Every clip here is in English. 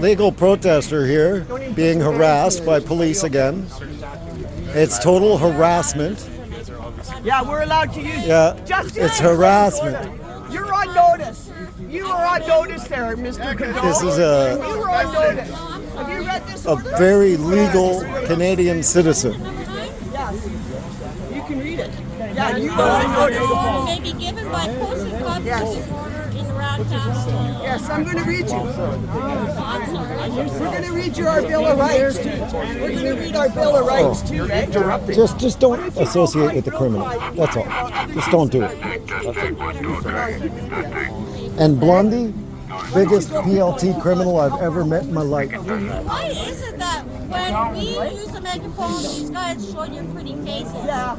Legal protester here being harassed by police again. It's total harassment. Yeah, we're allowed to use justice. It's harassment. You're on notice. You are on notice there, Mr. Cadell. This is you were on notice. Have you read this order? a very legal Canadian citizen. Yes. You can read it. Yeah, you are on notice. May be given by postal copy of this order in Round Town. Yes, I'm going to read you. We're going to read you our Bill of Rights, too. We're going to read our Bill of Rights, too, right? Just don't associate with the criminal. That's all. Just don't do it. And Blondie, biggest PLT criminal I've ever met in my life. Why is it that when we use the megaphone, these guys show your pretty faces? Yeah.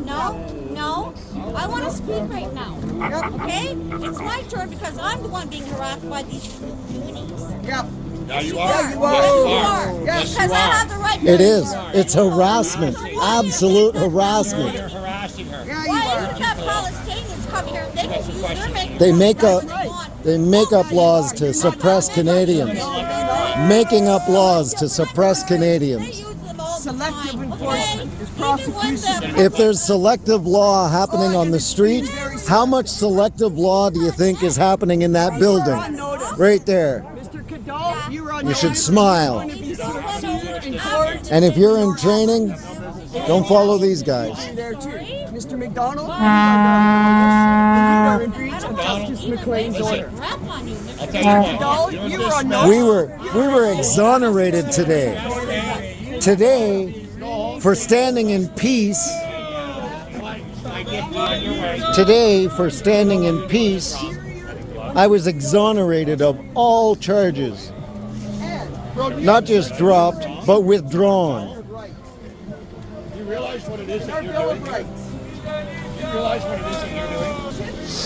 No. I want to speak right now. Okay? It's my turn because I'm the one being harassed by these goonies. Yep. Yeah, you are. Yes, you are. Yes, Because I have the right to It is. It's harassment. Absolute harassment. You're harassing her. Yeah, you Why are. isn't that Palestinians come here? They can use their megaphone. They make up laws to suppress Canadians. Making up laws to suppress Canadians. Selective enforcement is prosecution. If there's selective law happening on the street, how much selective law do you think is happening in that building? Right there. Mr. Cadell, you're on You should smile. in court. And if you're in training, don't follow these guys. There too. Mr. McDonald, you are in breach of Justice McLean's order. Cadell, you are on notice. We were exonerated today. Today, for standing in peace. Today, for standing in peace, I was exonerated of all charges. Not just dropped, but withdrawn. You realize what it is Our that you're Bill doing? of Rights. You realize what it is that you're doing?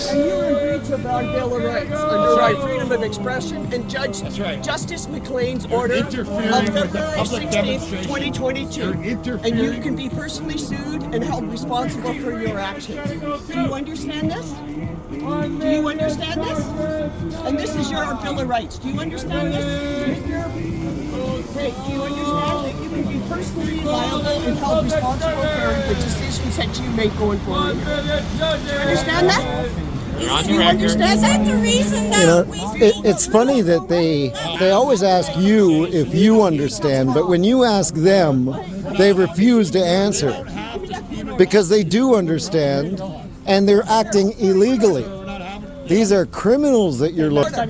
And you're in breach of our Bill of Rights under our freedom of expression and Justice McLean's order of February 16th, 2022. And you can be personally sued and held responsible for your actions. Do you understand this? Do you understand this? And this is your Bill of Rights. Do you understand this? Okay, do you understand that you can be personally liable and held responsible for the decisions that you make going forward? Do you understand that? Do you understand? Is that the reason that You know, we speak? it's funny that they always ask you if you understand, but when you ask them, they refuse to answer because they do understand and they're acting illegally. These are criminals that you're looking at.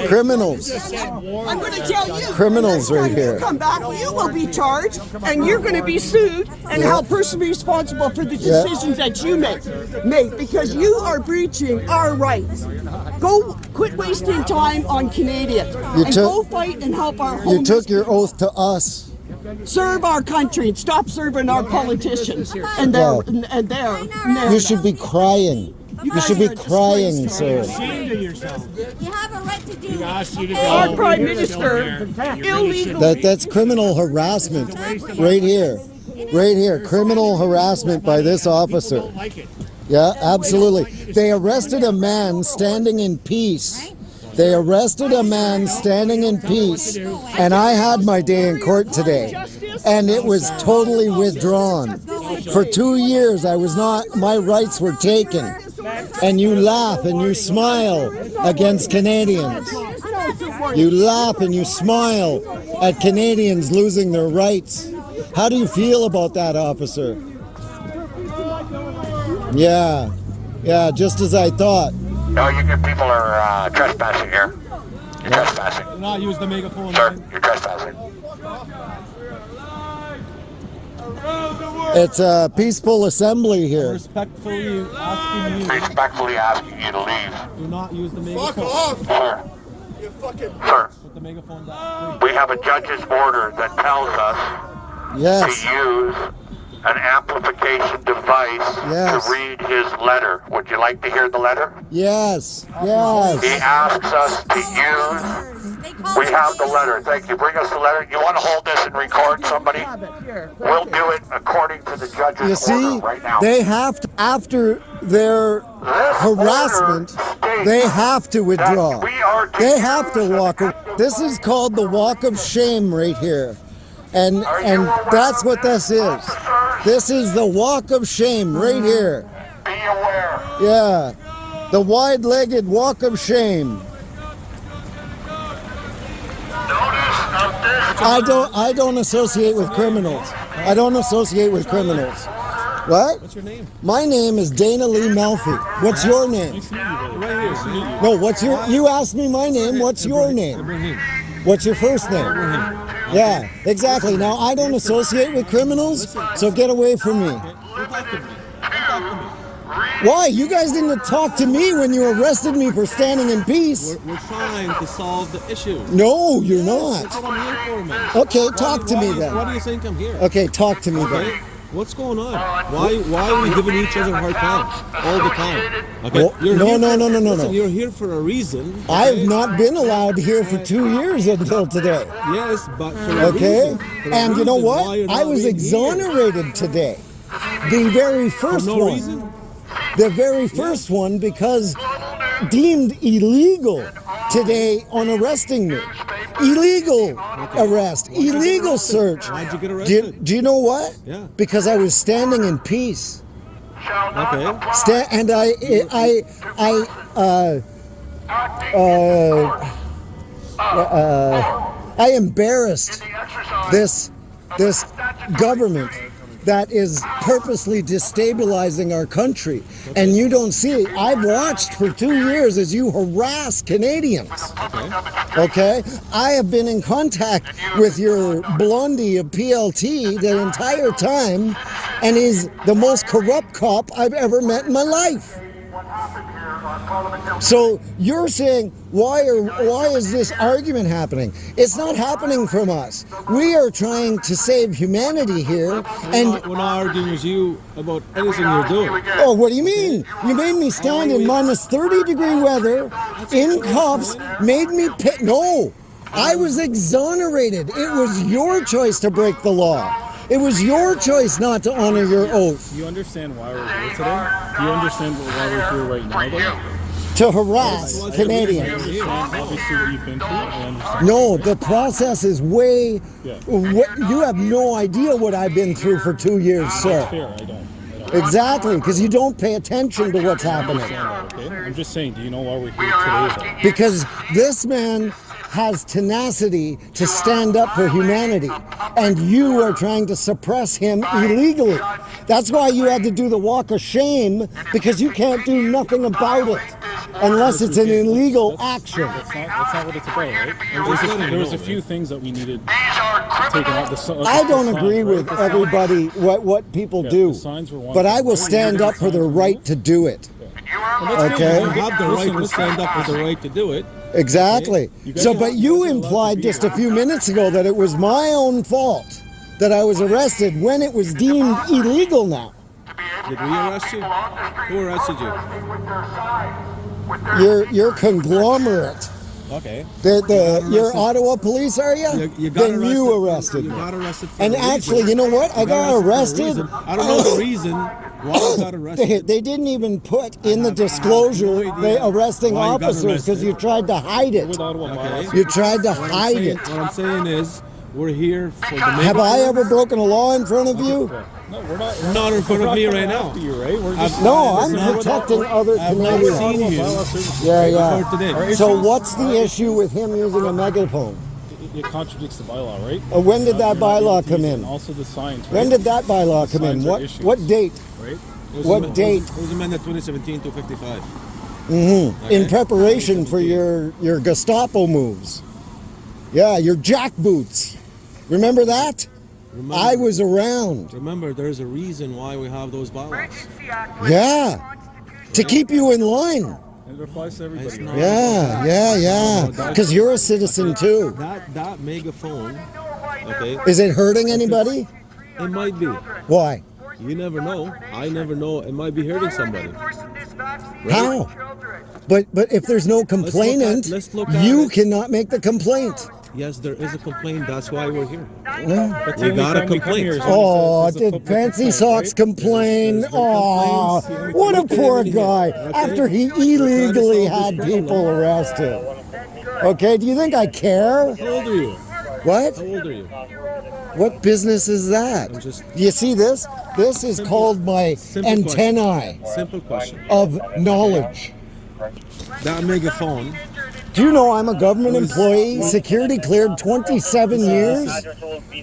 Criminals. I'm going to tell you. Criminals right You here. come back, you will be charged, and you're going to be sued and held personally responsible for the decisions that you make because you are breaching our rights. Quit wasting time on Canadians and go fight and help our You homeless. took your oath to us. Serve our country and stop serving our politicians and their. You should be crying. You should be crying, sir. You have a right to do Our Prime Minister illegally. That's criminal harassment right here. Right here, criminal harassment by this officer. Yeah, absolutely. They arrested a man standing in peace. They arrested a man standing in peace, and I had my day in court today, and it was totally withdrawn. For 2 years, my rights were taken, and you laugh and you smile against Canadians. You laugh and you smile at Canadians losing their rights. How do you feel about that, officer? Yeah. Yeah, just as I thought. No, people are trespassing here. You're trespassing. Do not use the megaphone. Sir, you're trespassing. It's a peaceful assembly here. Respectfully asking you. Respectfully asking you to leave. Do not use the megaphone. Fuck off! Sir, You fucking. sir, Put the megaphone down. we have a judge's order that tells us Yes. to use an amplification device Yes. to read his letter. Would you like to hear the letter? Yes. He Yes. asks us to use. We have the letter. Thank you. Bring us the letter. You want to hold this and record somebody? Here. We'll do it according to the judge's You see, order right now. they have to, after their harassment, they have to withdraw. They have to walk. This is called the walk of shame right here. And that's what this is. This is the walk of shame right here. Be aware. Yeah. The wide-legged walk of shame. Notice of this. I don't associate with criminals. I don't associate with criminals. What? What's your name? My name is Dana Lee Melfi. What's your name? Right here. No, what's your, you asked me my name, what's your name? Ibrahim. What's your first name? Yeah, exactly. Now, I don't associate with criminals, so get away from me. Don't talk to me. Don't talk to me. Why? You guys didn't talk to me when you arrested me for standing in peace. We're trying to solve the issue. No, you're That's not. what I'm here for, man. Okay, talk to me Why then. do you think I'm here? Okay, talk to me Okay. then. What's going on? Why are we giving each other a hard time all the time? Okay. Well, no, no, no, no, no, Listen, no. you're here for a reason. I've okay? not been allowed here for 2 years until today. Yes, but for a Okay? reason. For a And you know reason why what? you're I not was being exonerated today. The very For first no one. reason. The very first one because deemed illegal today on arresting me. Illegal arrest, illegal search. Why'd you get Do arrested? you know what? Yeah. Because I was standing in peace. Okay. And I embarrassed this government that is purposely destabilizing our country. And you don't see it. I've watched for 2 years as you harass Canadians. Okay? I have been in contact with your blondie of PLT the entire time, and he's the most corrupt cop I've ever met in my life. So you're saying, why is this argument happening? It's not happening from us. We are trying to save humanity here, and We're not arguing with you about anything you're doing. oh, what do you mean? You made me stand in minus 30-degree weather, in cuffs, made me pit. No, I was exonerated. It was your choice to break the law. It was your choice not to honor your oath. Do you understand why we're here today? Do you understand why we're here right now, though? To harass I Canadians. understand, obviously, what you've been through. I understand. No, the process is way. Yeah. You have no idea what I've been through for 2 years, sir. Fair, I don't. Exactly, because you don't pay attention to what's happening. Okay? I'm just saying, do you know why we're here today, though? Because this man has tenacity to stand up for humanity, and you are trying to suppress him illegally. That's why you had to do the walk of shame, because you can't do nothing about it unless it's an illegal action. That's not what it's about, right? There was a few things that we needed taken out. I don't agree with everybody what people do, the signs were one but thing. I will stand up for the right to do it. Okay? You have the right to stand up with the right to do it. Exactly. So, but you implied just a few minutes ago that it was my own fault that I was arrested when it was deemed illegal now. Did we arrest you? Who arrested you? You're conglomerate. Okay. You're Ottawa police, are you? You got Then you arrested You me. got arrested for And a reason. actually, you know what? I got for a arrested. reason. I don't know the reason why you got arrested. They didn't even put in the disclosure no idea the arresting why you got officers because arrested. you tried to hide it. With Ottawa bylaws. You tried to hide it. What I'm saying is, we're here for the Have I ever broken a law in front of you? No, we're not. Not in front of me right now. After you, right? We're just. No, I'm Listen, protecting other I've not Canadians. seen you Yeah, before yeah. today. So what's the issue with him using a megaphone? It contradicts the bylaw, right? When did that You're not bylaw able to come use it, in? and also the signs. Right? When did that bylaw come in? Signs are What issues. date? Right? What date? It was amended 2017 to 55. In preparation for your Gestapo moves. Yeah, your jackboots. Remember that? Remember, I was around. Remember, there's a reason why we have those bylaws. Yeah. To keep you in line. And it applies to everybody. It's right? not- Yeah. Because you're a citizen too. That megaphone, okay, Is it hurting anybody? it might be. Why? You never know. I never know. It might be hurting somebody. How? But if there's no complainant, let's look at you it. cannot make the complaint. Yes, there is a complaint. That's why we're here. Yeah. But the We only got a time we come complaint. here is when Oh, there's a did public Fancy complaint, Socks right? complain? There's Oh, complaints. what a poor Okay. guy. After he illegally had people arrested. Okay, do you think I care? How old are you? What? How old are you? What business is that? I'm just- Do you see this? This is called my Simple antennae Simple question. of knowledge. That megaphone. Do you know I'm a government employee, security cleared 27 years?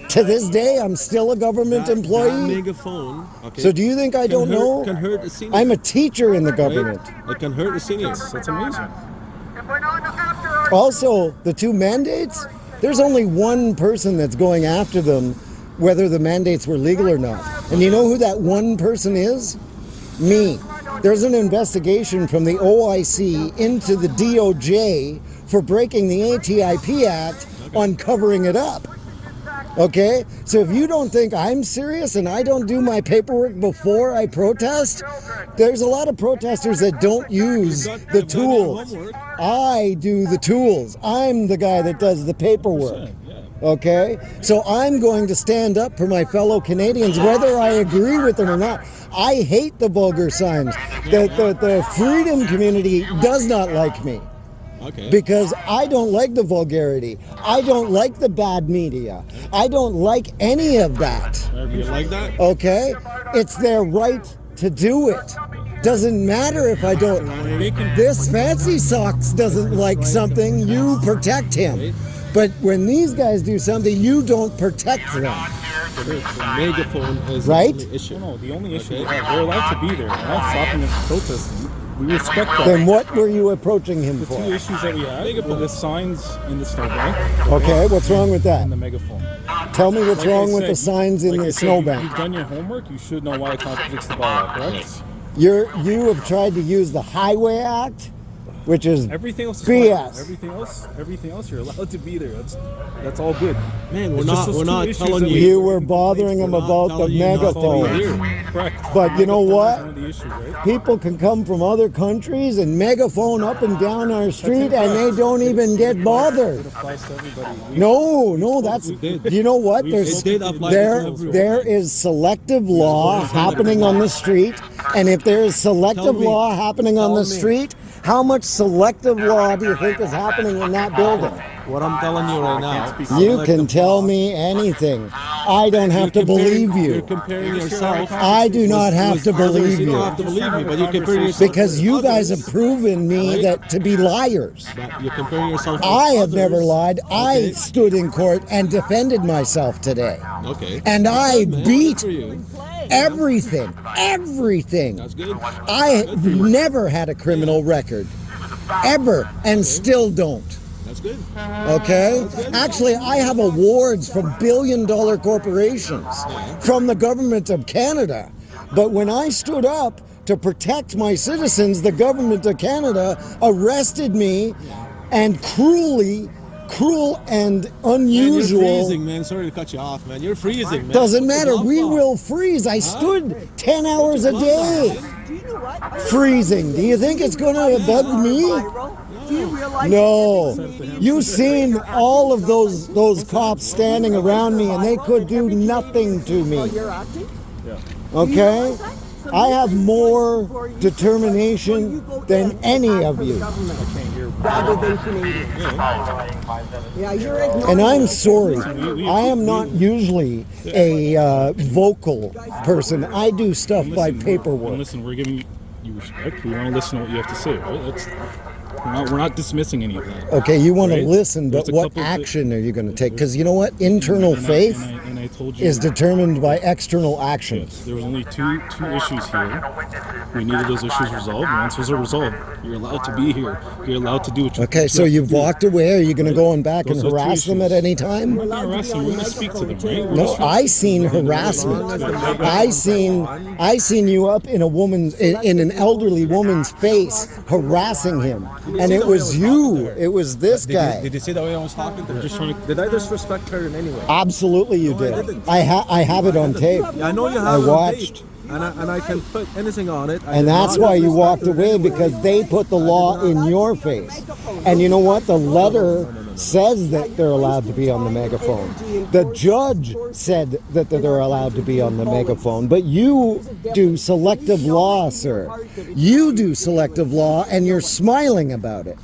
To this day, I'm still a government That employee. megaphone. Okay. So do you think I don't know? Can hurt the senior. I'm a teacher in the government. It can hurt the seniors. That's amazing. Also, the two mandates, there's only one person that's going after them, whether the mandates were legal or not. And you know who that one person is? Me. There's an investigation from the OIC into the DOJ for breaking the ATIP Act on covering it up. Okay? So if you don't think I'm serious and I don't do my paperwork before I protest, there's a lot of protesters that don't use the tools. I do the tools. I'm the guy that does the paperwork. Okay? So I'm going to stand up for my fellow Canadians, whether I agree with them or not. I hate the vulgar signs. The freedom community does not like me. Okay. Because I don't like the vulgarity. I don't like the bad media. I don't like any of that. You like that? Okay? It's their right to do it. Doesn't matter if I don't. This Fancy Socks doesn't like something, you protect him. But when these guys do something, you don't protect them. The megaphone is Right? the only issue. No, the only issue we have, we're allowed to be there. We're not stopping us from protesting. We respect that. Then what were you approaching him The two for? issues that we have were the signs in the snowbank Okay, what's wrong with that? and the megaphone. Tell me what's Like I wrong with said, the signs in like I the said, snowbank. You've done your homework. You should know why it contradicts the bylaw, correct? You have tried to use the Highway Act, which is Everything else is BS. fine. Everything else, you're allowed to be there. That's all good. Man, we're It's just not those we're two not issues telling that you. we- You were bothering him We're not about the telling you not to be megaphone. here. Correct. But you know what? One of the issues, right? People can come from other countries and megaphone up and down our street and they don't even get bothered. It applies to everybody. No, that's, you know what? It did apply to There everyone. is selective law happening on the street, and if there is selective Tell me. law happening on the Tell me. street, how much selective law do you think is happening in that building? What I'm telling you right now. You can tell me anything. I don't have to believe You're you. comparing yourself. I do not have to believe You don't you. have to believe me, but you're comparing yourself Because to you guys others. have proven me Right. that to be liars. But you're comparing yourself. to I have others. never lied. I Okay. stood in court and defended myself today. Okay. And I Good, man. beat Good for you. everything. That's good. I never had a criminal record. Ever. And still don't. That's good. Okay? Actually, I have awards from billion-dollar corporations from the government of Canada. But when I stood up to protect my citizens, the government of Canada arrested me and cruel and Man, you're unusual. freezing, man. Sorry to cut you off, man. You're freezing, man. Doesn't Put the matter. gloves We on. will freeze. I stood 10 hours a gloves day on. Do you know what? freezing. Do you think it's going to bug me? Do you realize No. that You've seen all of those cops standing around me and they could do nothing to me. you're acting? Okay? I have more determination than any of you. Rather than Canadians. Yeah, you're ignoring And I'm it. sorry. I am not usually a vocal person. I do stuff by And paperwork. listen, we're giving you respect. We want to listen to what you have to say, right? We're not dismissing any of that. Okay, you want to Right? listen, but There's a what couple of action are you going to take? Because you know what? Internal faith And I told you is determined by external actions. Yes, there was only two issues here. We needed those issues resolved. Once those are resolved, you're allowed to be here. You're allowed to do what you Okay, so you've walked away. Are you going to go on back and Those are two harass them at issues. any time? We're not harassing. We're going to speak to them, right? We're No, just- I seen harassment. I seen you up in a woman's in an elderly woman's face harassing him, and it was you. It was this guy. Did you see the way I was talking to her? Just trying to- Did I disrespect her in any way? Absolutely, you I did. didn't. I have it on tape. I know you have I it on watched. tape, and I can put anything on it. I And did that's not why you disrespect walked her away, anyway. because they put the law in your face. And you know what? The letter says that they're allowed to be on the megaphone. The judge said that they're allowed to be on the megaphone. But you do selective law, sir. You do selective law, and you're smiling about it.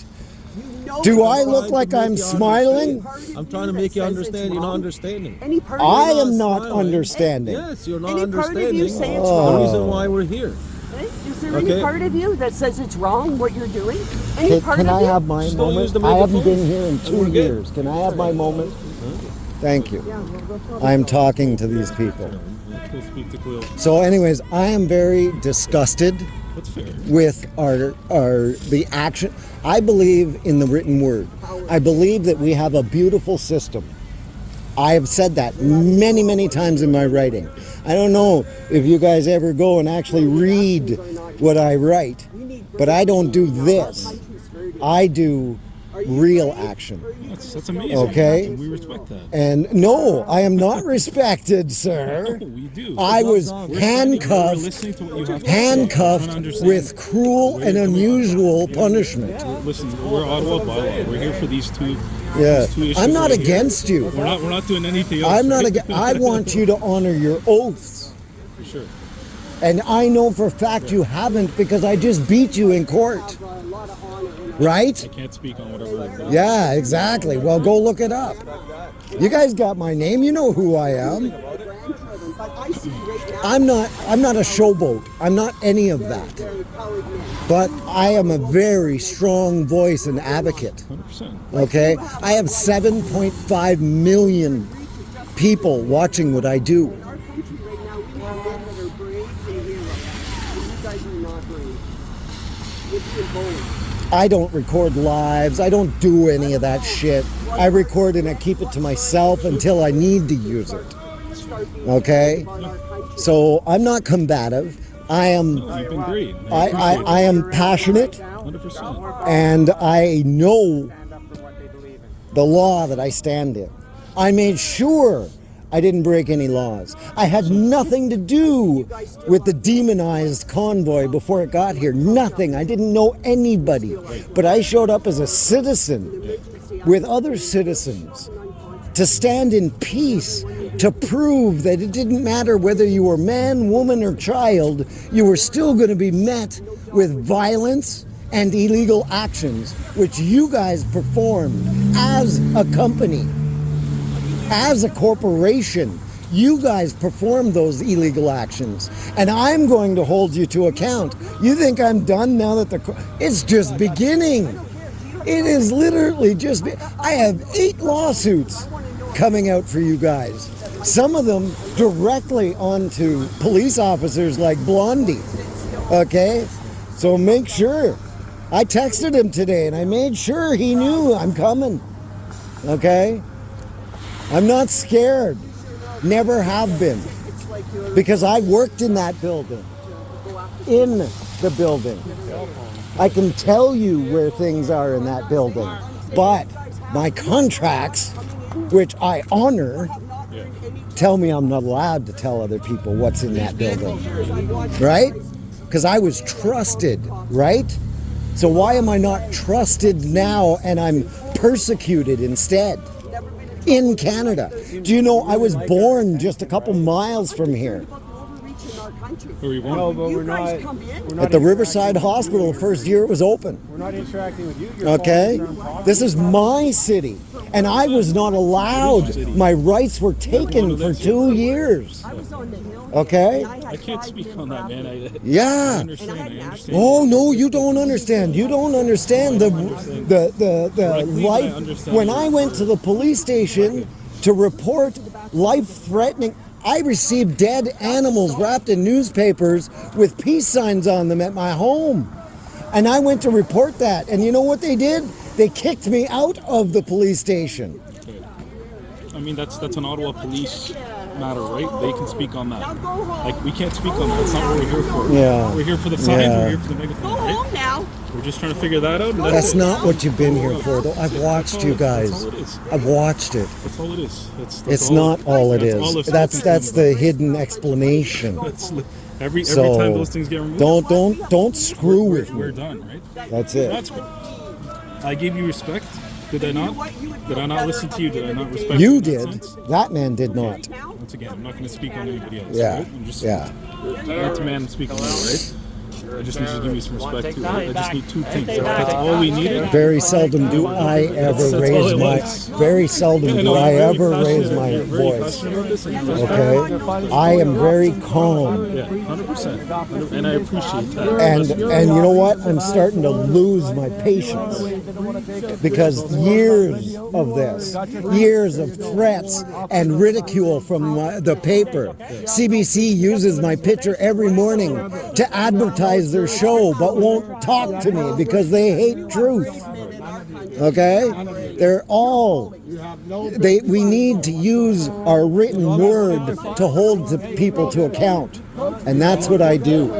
Do I look like I'm smiling? I'm trying to make you understand. You're not understanding. Any part I of am not smiling. understanding. Yes, you're not Any part of you understanding. say it's The wrong? reason why we're here. Is there any Okay. part of you that says it's wrong what you're doing? Any part Can of I you? have my Just don't use moment? the I haven't megaphone. been here in And 2 we're good. years. Can I have my moment? Thank you. I'm talking to these people. We'll speak to Cleo. So anyways, I am very disgusted That's fair. with the action. I believe in the written word. I believe that we have a beautiful system. I have said that many, many times in my writing. I don't know if you guys ever go and actually read what I write, but I don't do this. I do real action. That's amazing. Okay. And we respect that. And no, I am not respected, sir. No, we do. I was We're handcuffed listening to what you have to say. We're trying to handcuffed understand with cruel and unusual punishment. Listen, we're Ottawa bylaw. We're here for these two. Yeah, these two issues I'm not right here. against you. We're not doing anything else. I'm not right? against. I want you to honor your oaths, For sure. and I know for a fact you haven't because I just beat you in court, right? I can't speak on whatever. Yeah, exactly. Well, go look it up. You guys got my name. You know who I am. I'm not a showboat. I'm not any of that. But I am a very strong voice and advocate. 100%. Okay? I have 7.5 million people watching what I do. In our country right now, we have men that are brave and heroes. And you guys are not brave. You're being bold. I don't record lives. I don't do any of that shit. I record and I keep it to myself until I need to use it. Okay? So I'm not combative. I am No, you've been great. I am passionate 100%. and I know the law that I stand in. I made sure I didn't break any laws. I had nothing to do with the demonized convoy before it got here. Nothing. I didn't know anybody. But I showed up as a citizen with other citizens to stand in peace, to prove that it didn't matter whether you were man, woman, or child, you were still going to be met with violence and illegal actions, which you guys performed as a company. As a corporation, you guys performed those illegal actions, and I'm going to hold you to account. You think I'm done now that it's just beginning. It is literally just, I have 8 lawsuits coming out for you guys. Some of them directly onto police officers like Blondie, okay? So make sure. I texted him today and I made sure he knew I'm coming, okay? I'm not scared. Never have been. Because I worked in that building. In the building. I can tell you where things are in that building. But my contracts, which I honor, tell me I'm not allowed to tell other people what's in that building. Right? Because I was trusted, right? So why am I not trusted now and I'm persecuted instead? In Canada. Do you know I was born just a couple miles from here? Who are you No, born? but we're not. At the Riverside Hospital the first year it was open. We're not interacting with you. Okay? This is my city. And I was not allowed. My rights were taken for 2 years. I was on the hill Okay? I can't speak on that, man. I Yeah. understand. I understand. Oh no, you don't understand. You don't understand the Correctly, I life. understand. When I went to the police station to report life-threatening, I received dead animals wrapped in newspapers with peace signs on them at my home, and I went to report that. And you know what they did? They kicked me out of the police station. I mean, that's an Ottawa police matter, right? They can speak on that. Like, we can't speak on that. That's not what we're here for. Yeah. We're here for the signs. Yeah. We're here for the megaphone, right? Now. We're just trying to figure that out. And That's it. not what you've been here for, though. I've watched you guys. That's all it is. I've watched it. That's all it is. That's It's all not all it that's all is. it's That's the hidden explanation. Every So, time those things get removed, Don't screw with we're me. done, right? That's it. That's good. I gave you respect. Did I not? Did I not listen to you? Did I not respect You in that did. sense? That man did not. Once again, I'm not going to speak on anybody else. Yeah. Right? I'm just Yeah. not the man speaking now, right? I just need you to give me some respect too. Right? I just need two things. That's all we needed. Very seldom do I ever That's all raise it my. was. Very seldom I do know, I you're very ever raise passionate- my you're very voice. passionate about this, and you Okay, I am very calm, Yeah, 100%. And I appreciate that. and you know what? I'm starting to lose my patience because years of this, years of threats and ridicule from the paper. CBC uses my picture every morning to advertise their show, but won't talk to me because they hate truth. Okay? They're all we need to use our written word to hold the people to account. And that's what I do.